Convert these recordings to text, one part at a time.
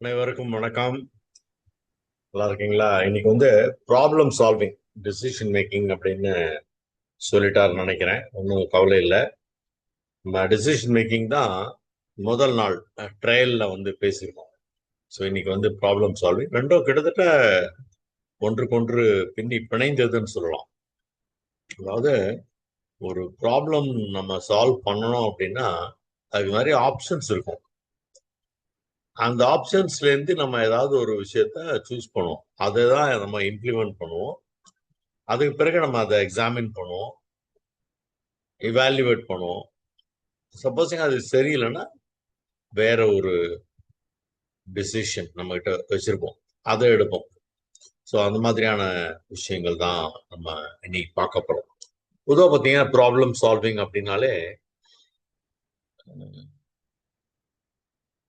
அனைவருக்கும் வணக்கம். நல்லா இருக்கீங்களா? இன்னைக்கு ப்ராப்ளம் சால்விங், டிசிஷன் மேக்கிங் அப்படின்னு சொல்லிட்டாருன்னு நினைக்கிறேன். ஒன்றும் கவலை இல்லை. நம்ம டிசிஷன் மேக்கிங் தான் முதல் நாள் ட்ரையல்ல பேசியிருக்கோம். ஸோ இன்னைக்கு ப்ராப்ளம் சால்விங் ரெண்டும் கிட்டத்தட்ட ஒன்றுக்கொன்று பின்னி பிணைந்ததுன்னு சொல்லலாம். அதாவது ஒரு ப்ராப்ளம் நம்ம சால்வ் பண்ணணும் அப்படின்னா அதுக்கு நிறைய ஆப்ஷன்ஸ் இருக்கும். அந்த ஆப்ஷன்ஸ்ல இருந்து நம்ம ஏதாவது ஒரு விஷயத்த சூஸ் பண்ணுவோம். அதை தான் நம்ம இம்ப்ளிமெண்ட் பண்ணுவோம். அதுக்கு பிறகு நம்ம அதை எக்ஸாமின் பண்ணுவோம், இவாலுவேட் பண்ணுவோம். சப்போஸிங் அது சரியில்லைன்னா வேற ஒரு டிசிஷன் நம்ம கிட்ட வச்சிருப்போம், அதை எடுப்போம். ஸோ அந்த மாதிரியான விஷயங்கள் தான் நம்ம இன்னைக்கு பார்க்க போறோம். பொதுவாக பார்த்தீங்கன்னா ப்ராப்ளம் சால்விங் அப்படின்னாலே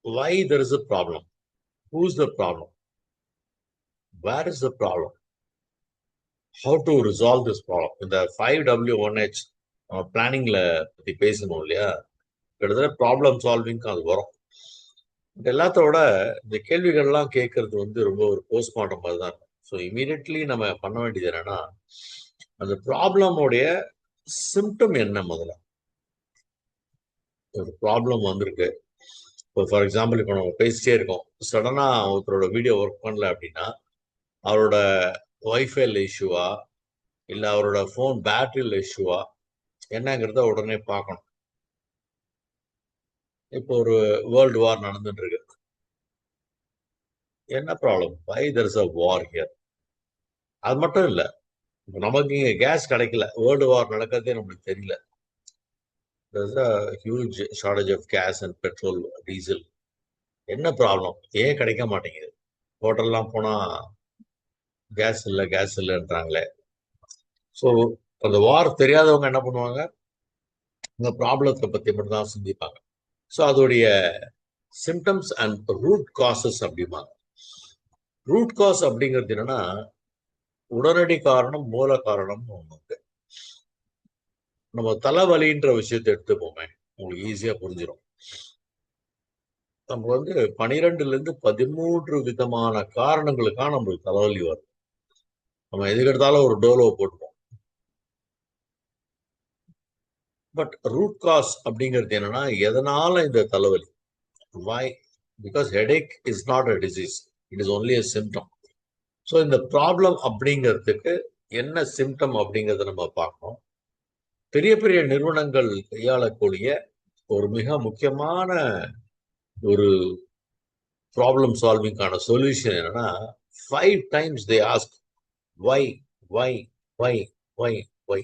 why there is a problem, who's the problem, where is the problem, how to resolve this problem. இந்த 5W1H பிளானிங்ல பத்தி பேசணும் இல்லையா? கிட்டத்தட்ட ப்ராப்ளம் சால்விங்க்கு அது வரும். எல்லாத்தோட இந்த கேள்விகள்லாம் கேட்கறது ரொம்ப ஒரு போஸ்ட்மார்ட்டம் மாதிரி தான் இருக்கும். ஸோ இமீடியட்லி நம்ம பண்ண வேண்டியது என்னன்னா, அந்த ப்ராப்ளமோடைய சிம்டம் என்ன முதல்ல. ஒரு ப்ராப்ளம் வந்திருக்கு. இப்போ ஃபார் எக்ஸாம்பிள் இப்போ நம்ம பேசிட்டே இருக்கோம், சடனா ஒருத்தரோட வீடியோ ஒர்க் பண்ணல அப்படின்னா அவரோட ஒய்ஃபைல இஷ்யூவா இல்லை அவரோட ஃபோன் பேட்டரியில் இஷ்யூவா என்னங்கிறத உடனே பார்க்கணும். இப்போ ஒரு வேர்ல்டு வார் நடந்துட்டு இருக்கு. என்ன problem? Why there is a war here. அது மட்டும் இல்லை, நமக்கு இங்க கேஸ் கிடைக்கல, வேர்ல்டு வார் நடக்கிறதே நம்மளுக்கு தெரியல. there's a huge shortage of gas and petrol, diesel. என்ன ப்ராப்ளம்? ஏன் கிடைக்க மாட்டேங்குது? ஹோட்டல்லாம் போனா கேஸ் இல்லைன்றாங்களே. ஸோ அந்த வார் தெரியாதவங்க என்ன பண்ணுவாங்க? இந்த ப்ராப்ளத்தை பத்தி மட்டும் தான் சிந்திப்பாங்க. ஸோ அதோடைய சிம்டம்ஸ் அண்ட் ரூட் காசஸ் அப்படிம்பாங்க. ரூட் காஸ் அப்படிங்கிறது என்னன்னா, உடனடி காரணம் மூல காரணம்னு ஒண்ணு இருக்கு. நம்ம தலைவலின்ற விஷயத்தை எடுத்துப்போமே, உங்களுக்கு ஈஸியா புரிஞ்சிடும். நம்ம 12ல இருந்து 13 விதமான காரணங்களுக்காக நம்மளுக்கு தலைவலி வரும். நம்ம எதுக்கு எடுத்தாலும் ஒரு டோலோ போட்டுப்போம். பட் ரூட் காஸ் அப்படிங்கிறது என்னன்னா, எதனால இந்த தலைவலி? Why? Because headache is not a disease, it is only a symptom. So இந்த ப்ராப்ளம் அப்படிங்கிறதுக்கு என்ன சிம்டம் அப்படிங்கிறத நம்ம பார்க்கணும். பெரிய பெரிய நிறுவனங்கள் கையாளக்கூடிய ஒரு மிக முக்கியமான ஒரு ப்ராப்ளம் சால்விங்கான சொல்யூஷன் என்னன்னா, 5 times they ask why, why, why, why, why.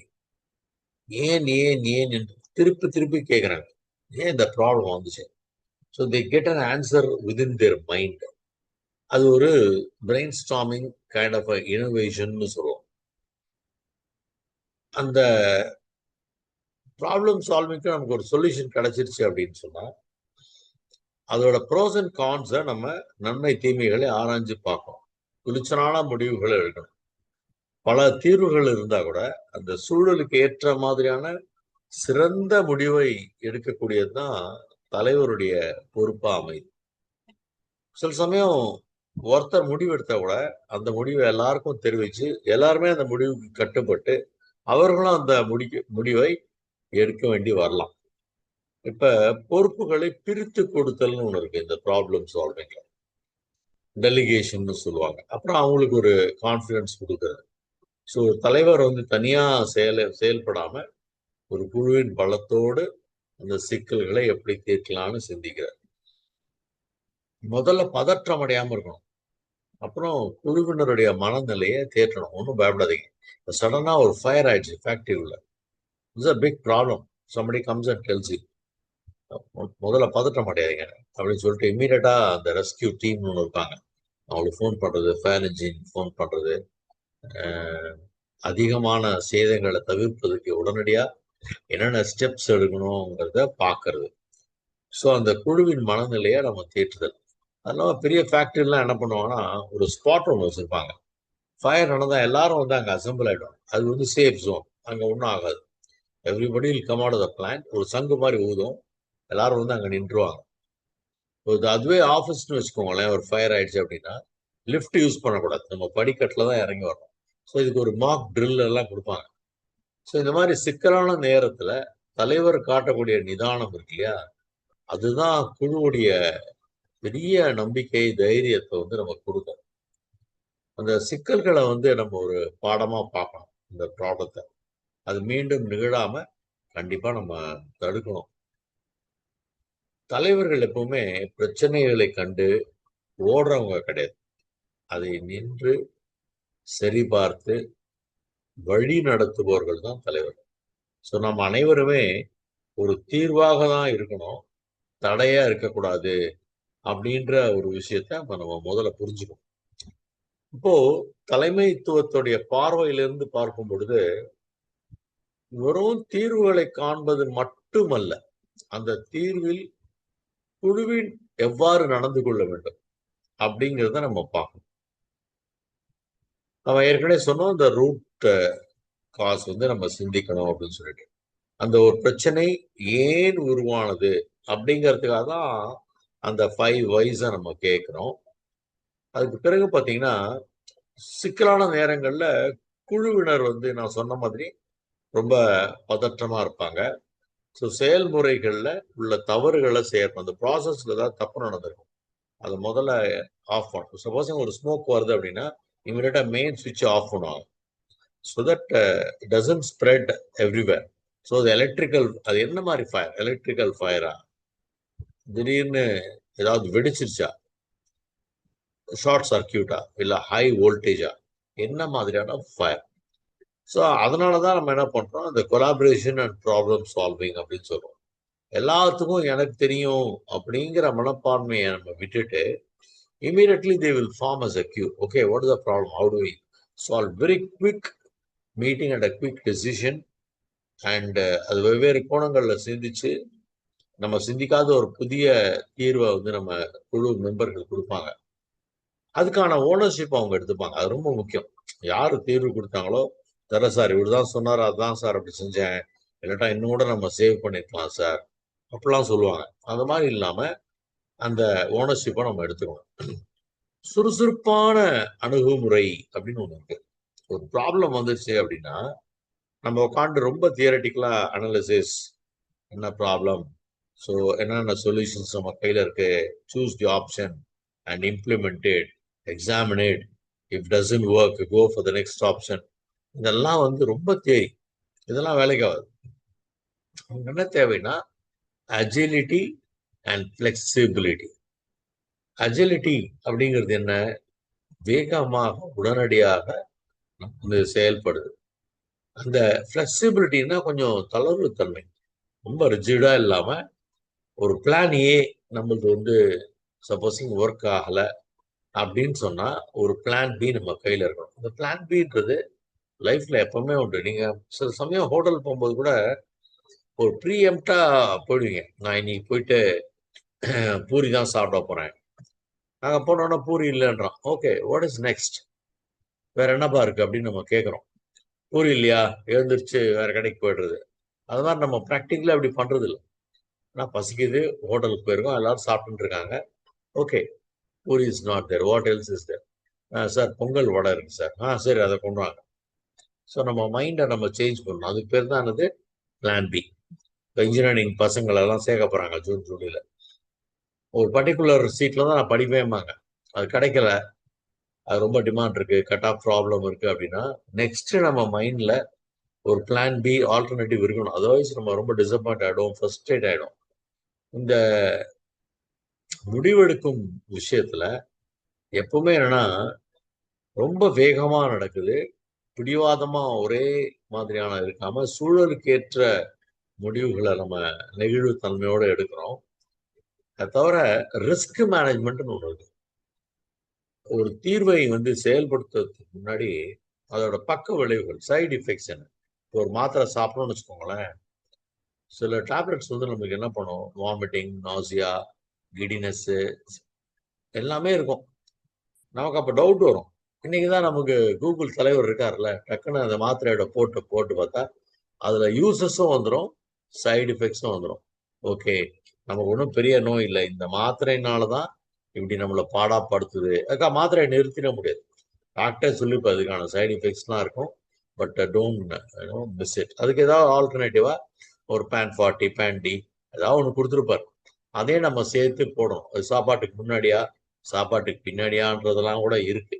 ஏன் ஏன் ஏன் என்று திருப்பி திருப்பி கேட்குறாங்க. ஏன் இந்த ப்ராப்ளம் வந்துச்சு? So they get an answer within their mind. அது ஒரு brainstorming kind of innovation சொல்லுவோம். அந்த ப்ராப்ளம் சால்விங்க்கு நமக்கு ஒரு சொல்யூஷன் கிடைச்சிருச்சு அப்படின்னு சொன்னா, அதோட ப்ரோஸ் அண்ட் கான்ஸை நம்ம நன்மை தீமைகளை ஆராய்ஞ்சு பார்க்கணும். துணிச்சலான முடிவுகளை எடுக்கணும். பல தீர்வுகள் இருந்தா கூட அந்த சூழலுக்கு ஏற்ற மாதிரியான சிறந்த முடிவை எடுக்கக்கூடியது தான் தலைவருடைய பொறுப்பா அமைது. சில சமயம் ஒருத்தர் முடிவு எடுத்தா கூட அந்த முடிவை எல்லாருக்கும் தெரிவிச்சு எல்லாருமே அந்த முடிவுக்கு கட்டுப்பட்டு அவர்களும் அந்த முடிவை எடுக்க வேண்டி வரலாம். இப்ப பொறுப்புகளை பிரித்து கொடுத்தல்னு ஒண்ணு இருக்கு இந்த ப்ராப்ளம் சால்விங்ல. டெலிகேஷன் சொல்லுவாங்க. அப்புறம் அவங்களுக்கு ஒரு கான்பிடன்ஸ் கொடுக்கறது. ஸோ தலைவர் தனியா செயல்படாம ஒரு குழுவின் பலத்தோடு அந்த சிக்கல்களை எப்படி தீர்க்கலாம்னு சிந்திக்கிறார். முதல்ல பதற்றம் அடையாம இருக்கணும். அப்புறம் குழுவினருடைய மனநிலையை தேற்றணும். ஒன்றும் பயப்படாதீங்க, சடனா ஒரு ஃபயர் ஆயிடுச்சு ஃபேக்டரிக்குள்ள, it's a big problem, somebody comes and tells you. முதல்ல பதற்றம் அடையாதீங்க அப்படின்னு சொல்லிட்டு இம்மீடியட்டா அந்த ரெஸ்கியூ டீம்னு ஒன்று இருப்பாங்க, அவங்களுக்கு ஃபோன் பண்றது, ஃபயர் இன்ஜின் ஃபோன் பண்றது, அதிகமான சேதங்களை தவிர்ப்பதற்கு உடனடியா என்னென்ன ஸ்டெப்ஸ் எடுக்கணுங்கிறத பார்க்கறது. ஸோ அந்த குழுவின் மனநிலையை நம்ம தேற்றுதல். அதனால பெரிய ஃபேக்டரிலாம் என்ன பண்ணுவாங்கன்னா, ஒரு ஸ்பாட் ஒன்று வச்சிருப்பாங்க. ஃபயர் நடந்தா எல்லாரும் அங்கே அசம்பிள் ஆயிடும். அது சேஃப் ஜோன், அங்கே ஒன்றும் ஆகாது. Everybody will come out of the plant. ஒரு சங்கு மாதிரி ஊதும், எல்லாரும் அங்கே நின்றுவாங்க. அதுவே ஆஃபீஸ்னு வச்சுக்கோங்களேன், ஒரு ஃபயர் ஆயிடுச்சு அப்படின்னா லிஃப்ட் யூஸ் பண்ணக்கூடாது, நம்ம படிக்கட்டில் தான் இறங்கி வரணும். ஸோ இதுக்கு ஒரு மார்க் ட்ரில் எல்லாம் கொடுப்பாங்க. ஸோ இந்த மாதிரி சிக்கலான நேரத்துல தலைவர் காட்டக்கூடிய நிதானம் இருக்கு இல்லையா, அதுதான் குழுவுடைய பெரிய நம்பிக்கை, தைரியத்தை வந்து நமக்கு கொடுக்கும். அந்த சிக்கல்களை வந்து நம்ம ஒரு பாடமா பார்க்கணும். இந்த ப்ராப்ளத்தை அது மீண்டும் நிகழாம கண்டிப்பா நம்ம தடுக்கணும். தலைவர்கள் எப்பவுமே பிரச்சனைகளை கண்டு ஓடுறவங்க கிடையாது. அதை நின்று சரிபார்த்து வழி நடத்துபவர்கள் தான் தலைவர்கள். ஸோ நம்ம அனைவருமே ஒரு தீர்வாக தான் இருக்கணும், தடையா இருக்கக்கூடாது அப்படின்ற ஒரு விஷயத்த நம்ம முதல்ல புரிஞ்சுக்கணும். இப்போ தலைமைத்துவத்துடைய பார்வையிலிருந்து பார்க்கும் பொழுது வெறும் தீர்வுகளை காண்பது மட்டுமல்ல, அந்த தீர்வில் குழுவின் எவ்வாறு நடந்து கொள்ள வேண்டும் அப்படிங்கிறத நம்ம பார்க்கணும். நம்ம ஏற்கனவே சொன்னோம், இந்த ரூட் காஸ் வந்து நம்ம சிந்திக்கணும் அப்படின்னு சொல்லிட்டு. அந்த ஒரு பிரச்சனை ஏன் உருவானது அப்படிங்கிறதுக்காக தான் அந்த 5 வைஸை நம்ம கேட்கிறோம். அதுக்கு பிறகு பார்த்தீங்கன்னா, சிக்கலான நேரங்கள்ல குழுவினர் வந்து நான் சொன்ன மாதிரி ரொம்ப பதற்றமா இருப்பாங்க. ஸோ செயல்முறைகள்ல உள்ள தவறுகளை செய்யணும். அந்த ப்ராசஸ்ல ஏதாவது தப்பு நடந்திருக்கும், அதை முதல்ல ஆஃப் பண்ணும். சப்போஸ் ஒரு ஸ்மோக் வருது அப்படின்னா இமீடியட்டா மெயின் சுவிட்ச் ஆஃப் பண்ணுவாங்க. So that doesn't spread everywhere. So அது எலக்ட்ரிக்கல், அது என்ன மாதிரி ஃபயர், எலக்ட்ரிக்கல் ஃபயரா, திடீர்னு ஏதாவது வெடிச்சிருச்சா, ஷார்ட் சர்க்கியூட்டா, இல்லை ஹை வோல்டேஜா, என்ன மாதிரியான ஃபயர். ஸோ அதனால தான் நம்ம என்ன பண்றோம், இந்த கொலாபரேஷன் அண்ட் ப்ராப்ளம் சால்விங் அப்படின்னு சொல்றோம். எல்லாத்துக்கும் எனக்கு தெரியும் அப்படிங்கிற மனப்பான்மையை நம்ம விட்டுட்டு immediately they will form as a queue. Okay, what is the problem? How do we solve? Very quick meeting and a quick decision. And அது வெவ்வேறு கோணங்களில் சிந்திச்சு நம்ம சிந்திக்காத ஒரு புதிய தீர்வை வந்து நம்ம குழு மெம்பர்கள் கொடுப்பாங்க. அதுக்கான ஓனர்ஷிப் அவங்க எடுத்துப்பாங்க. அது ரொம்ப முக்கியம். யாரு தீர்வு கொடுத்தாங்களோ, தர சார் இவர் தான் சொன்னார், அதுதான் சார் அப்படி செஞ்சேன், இல்லாட்டா இன்னும் கூட நம்ம சேவ் பண்ணிருக்கலாம் சார் அப்படிலாம் சொல்லுவாங்க. அந்த மாதிரி இல்லாம அந்த ஓனர்ஷிப்பை நம்ம எடுத்துக்கணும். சுறுசுறுப்பான அணுகுமுறை அப்படின்னு ஒண்ணு இருக்கு. ஒரு ப்ராப்ளம் வந்துருச்சு அப்படின்னா நம்ம உட்காந்து ரொம்ப தியரட்டிக்கலா அனாலிசிஸ், என்ன ப்ராப்ளம், ஸோ என்னென்ன சொல்யூஷன்ஸ் நம்ம கையில இருக்கு, choose the option and implement it, examine it, if doesn't work go for the next option. இதெல்லாம் வந்து ரொம்ப தேவை, இதெல்லாம் வேலைக்கு ஆகாது. என்ன தேவைன்னா அஜிலிட்டி அண்ட் ஃபிளெக்சிபிலிட்டி. அஜிலிட்டி அப்படிங்கிறது என்ன, வேகமாக உடனடியாக வந்து செயல்படுது. அந்த ஃபிளெக்சிபிலிட்டின்னா கொஞ்சம் தளர்வு தன்மை, ரொம்ப ரிஜிடா இல்லாம ஒரு பிளான் ஏ நம்மளுக்கு வந்து சப்போஸிங் ஒர்க் ஆகல அப்படின்னு சொன்னா ஒரு பிளான் பி நம்ம கையில இருக்கணும். இந்த பிளான் பின்றது லைஃப்ல எப்பவுமே உண்டு. நீங்க சில சமயம் ஹோட்டல் போகும்போது கூட ஒரு ப்ரீஎம்ப்டா போயிடுவீங்க. நான் இன்னைக்கு போயிட்டு பூரி தான் சாப்பிட போறேன். நாங்க போனோம்னா பூரி இல்லைன்றோம். ஓகே, வாட் இஸ் நெக்ஸ்ட், வேற என்னப்பா இருக்கு அப்படின்னு நம்ம கேட்குறோம். பூரி இல்லையா, எழுந்திரிச்சு வேற கடைக்கு போயிடுறது. அது மாதிரி நம்ம ப்ராக்டிக்கலா அப்படி பண்றது இல்லை. நான் பசிக்குது, ஹோட்டலுக்கு போயிருக்கோம், எல்லாரும் சாப்பிட்டுட்டு இருக்காங்க. Okay, puri is not there, what else is there, sir pongal vada இருக்கு சார், சரி அதை கொண்டு வாங்க. ஸோ நம்ம மைண்டை நம்ம சேஞ்ச் பண்ணணும். அதுக்கு பேர் தான் என்னது, பிளான் பி. இப்போ இன்ஜினியரிங் பசங்களெல்லாம் சேர்க்க போறாங்க ஜூன் ஜூலையில். ஒரு பர்டிகுலர் சீட்ல தான் நான் படிப்பேன்பாங்க, அது கிடைக்கல, அது ரொம்ப டிமாண்ட் இருக்கு, கட் ஆஃப் ப்ராப்ளம் இருக்கு அப்படின்னா நெக்ஸ்ட் நம்ம மைண்ட்ல ஒரு பிளான் பி ஆல்டர்னேட்டிவ் இருக்கணும். அதர்வைஸ் நம்ம ரொம்ப டிசப்பாயிண்ட் ஆகிடும், ஃப்ரஸ்ட்ரேட் ஆகிடும். இந்த முடிவெடுக்கும் விஷயத்துல எப்பவுமே என்னன்னா ரொம்ப வேகமா நடக்குது, பிடிவாதமா ஒரே மாதிரியான இருக்காம சூழலுக்கு ஏற்ற முடிவுகளை நம்ம நெகிழ்வு தன்மையோட எடுக்கிறோம். அதை தவிர ரிஸ்க் மேனேஜ்மெண்ட்னு ஒன்று இருக்கு. ஒரு தீர்வை வந்து செயல்படுத்துறதுக்கு முன்னாடி அதோட பக்க விளைவுகள், சைடு எஃபெக்ட்ஸ் என்ன. ஒரு மாத்திரை சாப்பிடணும்னு வச்சுக்கோங்களேன், சில டேப்லெட்ஸ் வந்து நமக்கு என்ன பண்ணும், வாமிட்டிங், நாசியா, கிடினஸ் எல்லாமே இருக்கும். நமக்கு அப்போ டவுட் வரும். இன்னைக்கு தான் நமக்கு கூகுள் தலைவர் இருக்காருல்ல, டக்குன்னு அந்த மாத்திரையோட போட்டு பார்த்தா அதுல யூசஸும் வந்துடும், சைடு எஃபெக்ட்ஸும் வந்துடும். ஓகே, நமக்கு ஒன்றும் பெரிய நோய் இல்லை, இந்த மாத்திரைனாலதான் இப்படி நம்மளை பாடாப்படுத்துது, அதுக்காக மாத்திரையை நிறுத்திட முடியாது. டாக்டர் சொல்லிப்பா அதுக்கான சைடு எஃபெக்ட்ஸ்லாம் இருக்கும், பட் டோன்ட் மிஸ் இட். அதுக்கு ஏதாவது ஆல்டர்னேட்டிவா ஒரு பேன் 40 பேன் டி ஏதாவது ஒன்று கொடுத்துருப்பாரு, அதே நம்ம சேர்த்து போடணும். அது சாப்பாட்டுக்கு முன்னாடியா சாப்பாட்டுக்கு பின்னாடியான்றதெல்லாம் கூட இருக்கு.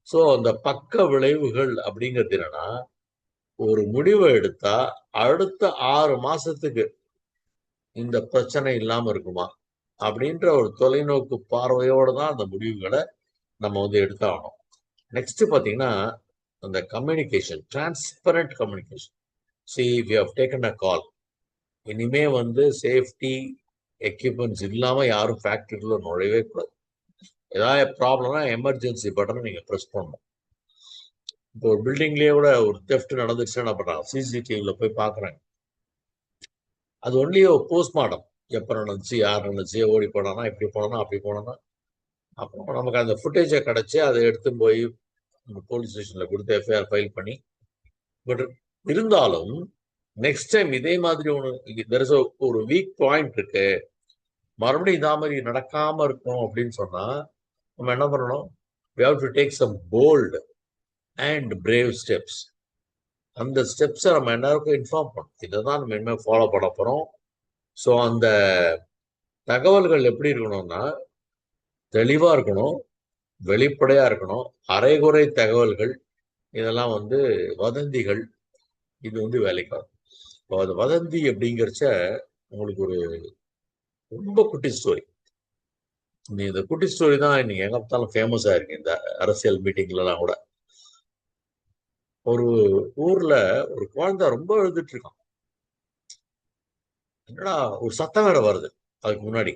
ஸோ அந்த பக்க விளைவுகள் அப்படிங்கிறது என்னன்னா, ஒரு முடிவை எடுத்தா அடுத்த 6 மாசத்துக்கு இந்த பிரச்சனை இல்லாம இருக்குமா அப்படின்ற ஒரு தொலைநோக்கு பார்வையோட தான் அந்த முடிவுகளை நம்ம வந்து எடுத்தாகணும். நெக்ஸ்ட் பாத்தீங்கன்னா, அந்த communication, transparent communication. See if you have taken a call, இனிமே வந்து சேஃப்டி எக்யூப்மெண்ட்ஸ் இல்லாம யாரும் ஃபேக்டரிக்குள்ள நுழையவே கூடாது. ஏதாவது ப்ராப்ளம்னா எமர்ஜென்சி பட்டனை நீங்க ப்ரெஸ் பண்ணணும். இப்போ ஒரு பில்டிங்லயே கூட ஒரு தெஃப்ட் நடந்துச்சுன்னா என்ன பண்றாங்க, சிசிடிவில போய் பாக்குறாங்க. அது ஒன்லி போஸ்ட்மார்டம், எப்ப நடந்துச்சு, யார் நடந்துச்சு, ஓடி போனானா, இப்படி போனா, அப்படி போனா. அப்புறம் நமக்கு அந்த ஃபுட்டேஜை கிடைச்சி அதை எடுத்து போய் போலீஸ் ஸ்டேஷன்ல கொடுத்து எஃப்ஐஆர் ஃபைல் பண்ணி. பட் இருந்தாலும் நெக்ஸ்ட் டைம் இதே மாதிரி ஒரு வீக் பாயிண்ட் இருக்கு, மறுபடியும் இதா மாதிரி நடக்காம இருக்கணும் அப்படின்னு சொன்னா நம்ம என்ன பண்ணணும், we have to take some bold and brave steps. அந்த ஸ்டெப்ஸை நம்ம எல்லாருக்கும் இன்ஃபார்ம் பண்ணணும், இதை தான் நம்ம இனிமேல் ஃபாலோ பண்ண போறோம். ஸோ அந்த தகவல்கள் எப்படி இருக்கணும்னா தெளிவா இருக்கணும், வெளிப்படையா இருக்கணும். அரைகுறை தகவல்கள் இதெல்லாம் வந்து வதந்திகள், இது வந்து வேலைக்காகும். இப்போ அது வதந்தி அப்படிங்கிறச்ச உங்களுக்கு ஒரு ரொம்ப குட்டி ஸ்டோரி. நீ இந்த குட்டி ஸ்டோரி தான் இன்னைக்கு எங்க பார்த்தாலும் ஃபேமஸா இருக்கு இந்த அரசியல் மீட்டிங்லாம் கூட. ஒரு ஊர்ல ஒரு குழந்தை ரொம்ப அழுதுட்டு இருக்கான். என்னடா ஒரு சத்தம் வேற வருது அதுக்கு முன்னாடி.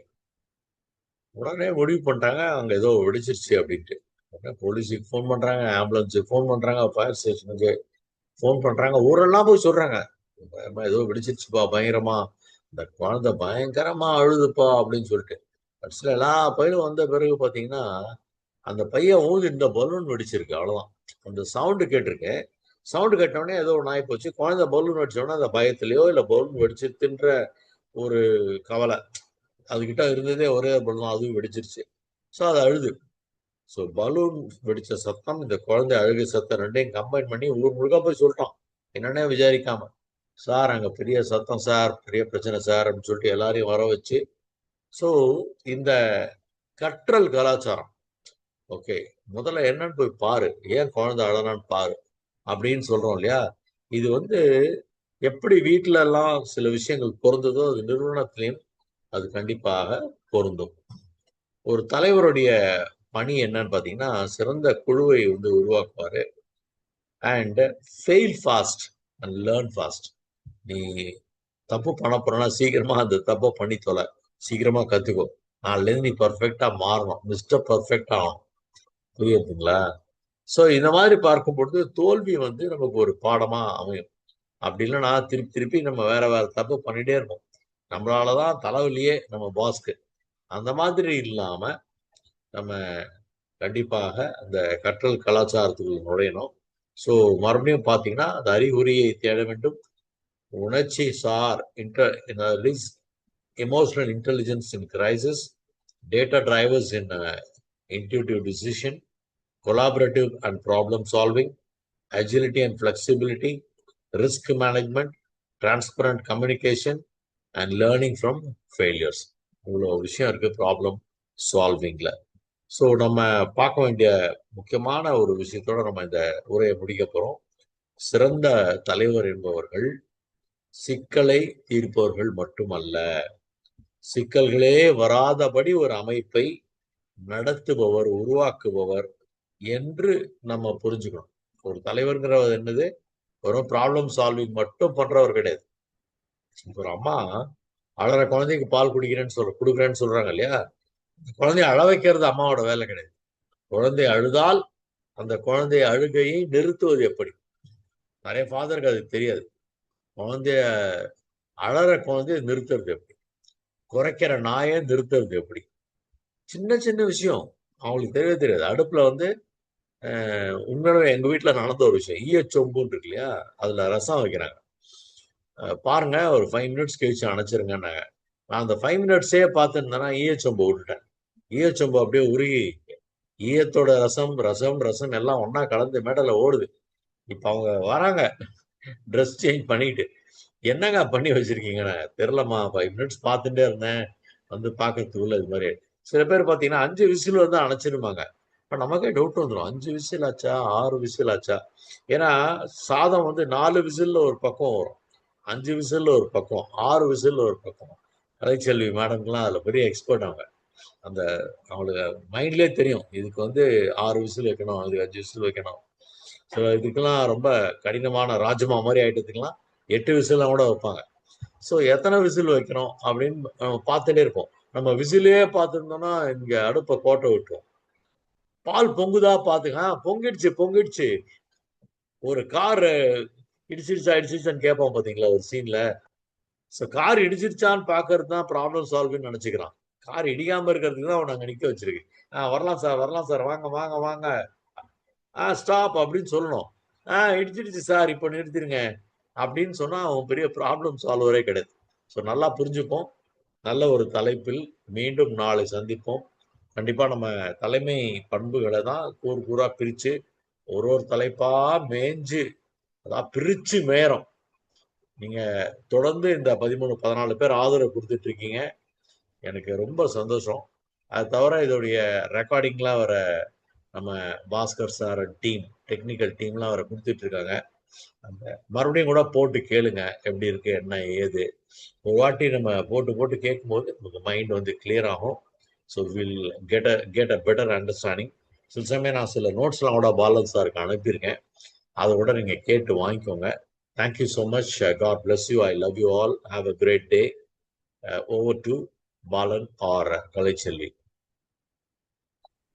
உடனே முடிவு பண்ணிட்டாங்க அங்க ஏதோ வெடிச்சிருச்சு அப்படின்ட்டு. உடனே போலீஸுக்கு ஃபோன் பண்றாங்க, ஆம்புலன்ஸுக்கு ஃபோன் பண்றாங்க, ஃபயர் ஸ்டேஷனுக்கு ஃபோன் பண்றாங்க, ஊரெல்லாம் போய் சொல்றாங்க ஏதோ வெடிச்சிருச்சுப்பா பயங்கரமா, இந்த குழந்தை பயங்கரமா அழுதுப்பா அப்படின்னு சொல்லிட்டு. கடைசியில் எல்லா பையனும் வந்த பிறகு பாத்தீங்கன்னா அந்த பையன் ஊதி இந்த பலூன் வெடிச்சிருக்கு, அவ்வளவுதான். அந்த சவுண்டு கேட்டிருக்கு, சவுண்டு கேட்டோடனே ஏதோ ஒன்று ஆகி போச்சு. குழந்தை பலூன் வெடிச்சோடனே அந்த பயத்திலையோ இல்லை பலூன் வெடிச்சிருத்துன்ற ஒரு கவலை அதுகிட்ட இருந்ததே, ஒரே பலூன் அதுவும் வெடிச்சிருச்சு. ஸோ அது அழுது. ஸோ பலூன் வெடிச்ச சத்தம், இந்த குழந்தை அழுகை சத்தம் ரெண்டையும் கம்பைன் பண்ணி ஊர் முழுக்க போய் சொல்லிட்டோம், என்னன்னே விசாரிக்காம. சார் அங்க பெரிய சத்தம் சார், பெரிய பிரச்சனை சார் அப்படின்னு சொல்லிட்டு எல்லாரையும் வர வச்சு. ஸோ இந்த கற்றல் கலாச்சாரம், ஓகே, முதல்ல என்னன்னு போய் பாரு, ஏன் குழந்தை அழறான்னு பாரு அப்படின்னு சொல்றோம் இல்லையா. இது வந்து எப்படி வீட்டுல எல்லாம் சில விஷயங்கள் பொருந்ததோ அது நிறுவனத்திலையும் அது கண்டிப்பாக பொருந்தும். ஒரு தலைவருடைய பணி என்னன்னு பாத்தீங்கன்னா, சிறந்த குழுவை வந்து உருவாக்குவாரு and fail fast and learn fast. நீ தப்பு பண்ண போறனா சீக்கிரமா அந்த தப்பை பண்ணி தொலை, சீக்கிரமா கத்துக்கோ. நாலுலேருந்து நீ பர்ஃபெக்டா மாறணும், மிஸ்டர் பர்ஃபெக்ட் ஆகணும். புரியுதுங்களா? ஸோ இந்த மாதிரி பார்க்கும் பொழுது தோல்வி வந்து நமக்கு ஒரு பாடமா அமையும். அப்படி இல்லைன்னா திருப்பி திருப்பி நம்ம வேற வேற தப்பு பண்ணிட்டே இருப்போம், நம்மளாலதான் தலைவலியே நம்ம பாஸ்க்கு. அந்த மாதிரி இல்லாம நம்ம கண்டிப்பாக அந்த கற்றல் கலாச்சாரத்துக்குள்ள நுழையணும். ஸோ மறுபடியும் பார்த்தீங்கன்னா அந்த அறிகுறியை தேட வேண்டும். உணர்ச்சி sir emotional intelligence in crisis, data drivers in intuitive decision, collaborative and problem solving, agility and flexibility, risk management, transparent communication, and learning from failures. இவ்வளோ விஷயம் இருக்கு ப்ராப்ளம் சால்விங்ல. ஸோ நம்ம பார்க்க வேண்டிய முக்கியமான ஒரு விஷயத்தோட நம்ம இந்த உரையை முடிக்க போறோம். சிறந்த தலைவர் என்பவர்கள் சிக்கலை தீர்ப்பவர்கள் மட்டுமல்ல, சிக்கல்களே வராதபடி ஒரு அமைப்பை நடத்துபவர், உருவாக்குபவர் என்று நம்ம புரிஞ்சுக்கணும். ஒரு தலைவர்ங்கிறது என்னது, வெறும் ப்ராப்ளம் சால்விங் மட்டும் பண்றவர் கிடையாது. ஒரு அம்மா அழற குழந்தைக்கு பால் கொடுக்குறேன்னு சொல்றாங்க இல்லையா, குழந்தைய அழ வைக்கிறது அம்மாவோட வேலை கிடையாது. குழந்தை அழுதால் அந்த குழந்தைய அழுகையை நிறுத்துவது எப்படி, நிறைய ஃபாதருக்கு அது தெரியாது. குழந்தைய அழற குழந்தைய நிறுத்துறது எப்படி, குறைக்கிற நாயை நிறுத்துறது எப்படி, சின்ன சின்ன விஷயம் அவங்களுக்கு தெரியவே தெரியாது. அடுப்புல வந்து உண்மையாவே எங்க வீட்டுல நடந்த ஒரு விஷயம், ஈயச்சொம்புன்னு இருக்கு இல்லையா, அதுல ரசம் வைக்கிறாங்க. பாருங்க ஒரு 5 மினிட்ஸ் கழிச்சு அணைச்சிருங்கன்னாங்க. நான் அந்த 5 மினிட்ஸே பார்த்துருந்தேன்னா ஈயச்சொம்பு விட்டுட்டேன். ஈயச்சொம்பு அப்படியே உருகி ஈயத்தோட ரசம் ரசம் ரசம் எல்லாம் ஒன்னா கலந்து மேடல ஓடுது. இப்ப அவங்க வராங்க ட்ரெஸ் சேஞ்ச் பண்ணிட்டு, என்னங்க பண்ணி வச்சிருக்கீங்கன்னு தெரியலம்மா 5 மினிட்ஸ் பார்த்துட்டே இருந்தேன், வந்து பார்க்கறதுக்குள்ள இது மாதிரி. சில பேர் பார்த்தீங்கன்னா 5 விசில் வந்து அணைச்சிருப்பாங்க. இப்போ நமக்கே டவுட் வந்துடும், 5 விசில் ஆச்சா 6 விசில் ஆச்சா? ஏன்னா சாதம் வந்து 4 விசில்ல ஒரு பக்கம் வரும், 5 விசில்ல ஒரு பக்கம், 6 விசில்ல ஒரு பக்கம். கலைச்செல்வி மேடம்லாம் அதில் பெரிய எக்ஸ்பர்ட் அவங்க. அந்த அவங்களுக்கு மைண்ட்லேயே தெரியும், இதுக்கு வந்து 6 விசில் வைக்கணும், அதுக்கு 5 விசில் வைக்கணும். ஸோ இதுக்கெல்லாம் ரொம்ப கடினமான ராஜ்மா மாதிரி ஐட்டத்துக்கெல்லாம் 8 விசில்லாம் கூட வைப்பாங்க. ஸோ எத்தனை விசில் வைக்கணும் அப்படின்னு நம்ம பார்த்துட்டே இருப்போம். நம்ம விசிலே பார்த்துருந்தோம்னா இங்கே அடுப்பை கோட்டை விட்டுரும். பால் பொங்குதா பார்த்துங்க, பொங்கிடுச்சு பொங்கிடுச்சு. ஒரு கார் இடிச்சிருச்சான்னு கேட்போம் பார்த்தீங்களா ஒரு சீன்ல. ஸோ கார் இடிச்சிருச்சான்னு பார்க்கறது தான் ப்ராப்ளம் சால்வ்னு நினச்சிக்கிறான். கார் இடிக்காம இருக்கிறதுக்கு தான் அவனை அங்கே நிற்க வச்சிருக்கு. வரலாம் சார் வரலாம் சார், வாங்க வாங்க வாங்க, ஸ்டாப் அப்படின்னு சொல்லணும். இடிச்சிடுச்சு சார், இப்போ நிறுத்திடுங்க அப்படின்னு சொன்னா அவன் பெரிய ப்ராப்ளம் சால்வரே கிடையாது. ஸோ நல்லா புரிஞ்சுப்போம். நல்ல ஒரு தலைப்பில் மீண்டும் நாளை சந்திப்போம். கண்டிப்பா நம்ம தலைமை பண்புகளை தான் கூறு கூறா பிரிச்சு ஒரு ஒரு தலைப்பா மேய்ஞ்சு அதான் பிரிச்சு மேயறோம். நீங்க தொடர்ந்து இந்த 13, 14 பேர் ஆதரவு கொடுத்துட்டு இருக்கீங்க. எனக்கு ரொம்ப சந்தோஷம். அது தவிர இதோடைய ரெக்கார்டிங்லாம் வர நம்ம பாஸ்கர் சார் டீம், டெக்னிக்கல் டீம்லாம் அவரை கொடுத்துட்டு இருக்காங்க. அந்த மறுபடியும் கூட போட்டு கேளுங்க, எப்படி இருக்கு என்ன ஏது. ஒரு வாட்டி நம்ம போட்டு போட்டு கேட்கும்போது நமக்கு மைண்ட் வந்து கிளியர் ஆகும். So will get a better understanding. சில சமயம் நான் சில நோட்ஸ்லாம் கூட பாலன் சாருக்கு அனுப்பியிருக்கேன், அதை கூட நீங்கள் கேட்டு வாங்கிக்கோங்க. Thank you so much. God bless you. I love you all. Have a great day. Over to Balan R Kalaiselvi.